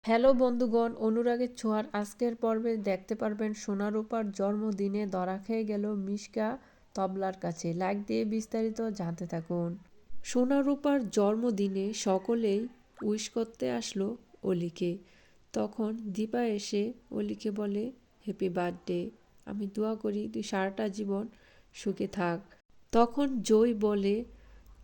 Hello বন্ধুগণ, অনুরাগের ছোঁয়ার আজকের পর্বে দেখতে পারবেন সোনা রূপার জন্মদিনে ধরা খেয়ে গেল মিশকা তবলার কাছে। লাইক দিয়ে বিস্তারিত জানতে থাকুন। সোনা রূপার জন্মদিনে সকলেই উইশ করতে আসলো অলিকে। তখন দীপা এসে অলিকে বলে, হ্যাপি বার্থডে, আমি দোয়া করি তুই সারাটা জীবন সুখে থাক। তখন জয় বলে,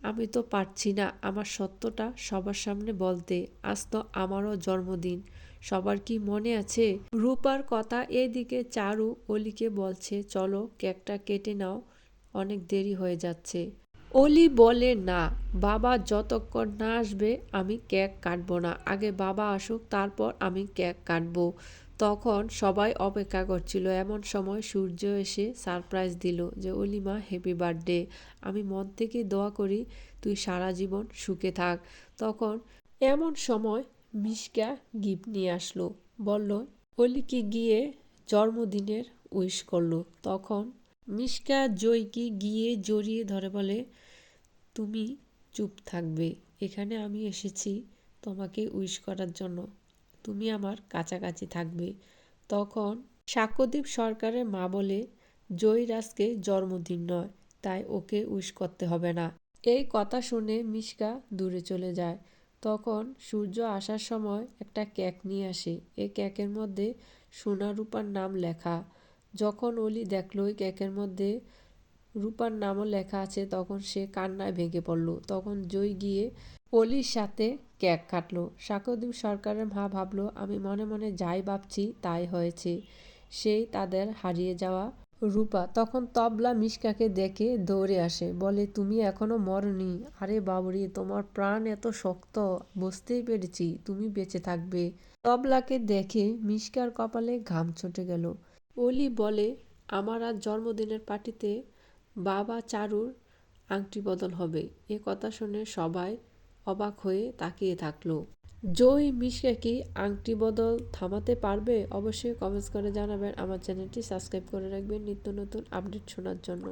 আমি তো পারছি না আমার সত্যটা সবার সামনে বলতে, আজ তো আমারও জন্মদিন, সবার কি মনে আছে? রূপার কথা এদিকে চারু অলিকে বলছে, চলো কেকটা কেটে নাও, অনেক দেরি হয়ে যাচ্ছে। অলি বলে, না, বাবা যতক্ষণ না আসবে আমি কেক কাটবো না, আগে বাবা আসুক তারপর আমি কেক কাটবো। তখন সবাই অপেক্ষা করছিল। এমন সময় সূর্য এসে সারপ্রাইজ দিল যে, অলিমা হ্যাপি বার্থডে, আমি মন থেকে দোয়া করি তুই সারা জীবন সুখে থাক। তখন এমন সময় মিশকা গিফট নিয়ে আসলো, বলল অলিকে গিয়ে জন্মদিনের উইশ করলো। তখন মিশকা জয়কে গিয়ে জড়িয়ে ধরে বলে, তুমি চুপ থাকবে, এখানে আমি এসেছি তোমাকে উইশ করার জন্য, তুমি আমার কাছাকাছি থাকবে। তখন সাক্ষ্যদীপ সরকারের মা বলে, জয়ীর আজকে জন্মদিন নয়, তাই ওকে উইশ করতে হবে না। এই কথা শুনে মিশকা দূরে চলে যায়। তখন সূর্য আসার সময় একটা কেক নিয়ে আসে। এই কেকের মধ্যে সোনা রূপার নাম লেখা। যখন অলি দেখলো ওই কেকের মধ্যে রূপার নামও লেখা আছে, তখন সে কান্নায় ভেঙে পড়ল। তখন জয় গিয়ে অলির সাথে কেক কাটলো। সাক্ষ্যদীপ সরকারের মা ভাবলো, আমি মনে মনে যাই ভাবছি তাই হয়েছে, সেই তাদের হারিয়ে যাওয়া রূপা। তখন তবলা মিশকাকে দেখে দৌড়ে আসে, বলে, তুমি এখনো মরনি? আরে বাবুরে, তোমার প্রাণ এত শক্ত, বুঝতেই পেরেছি তুমি বেঁচে থাকবে। তবলাকে দেখে মিশকার কপালে ঘাম ছুটে গেল। অলি বলে, আমার আজ জন্মদিনের পার্টিতে বাবা চারুর আংটি বদল হবে। এ কথা শুনে সবাই অবাক হয়ে তাকিয়ে থাকলো। জয় মিশকাকে আংটি বদল থামাতে পারবে? অবশ্যই কমেন্টস করে জানাবেন। আমার চ্যানেলটি সাবস্ক্রাইব করে রাখবেন নিত্য নতুন আপডেট শোনার জন্য।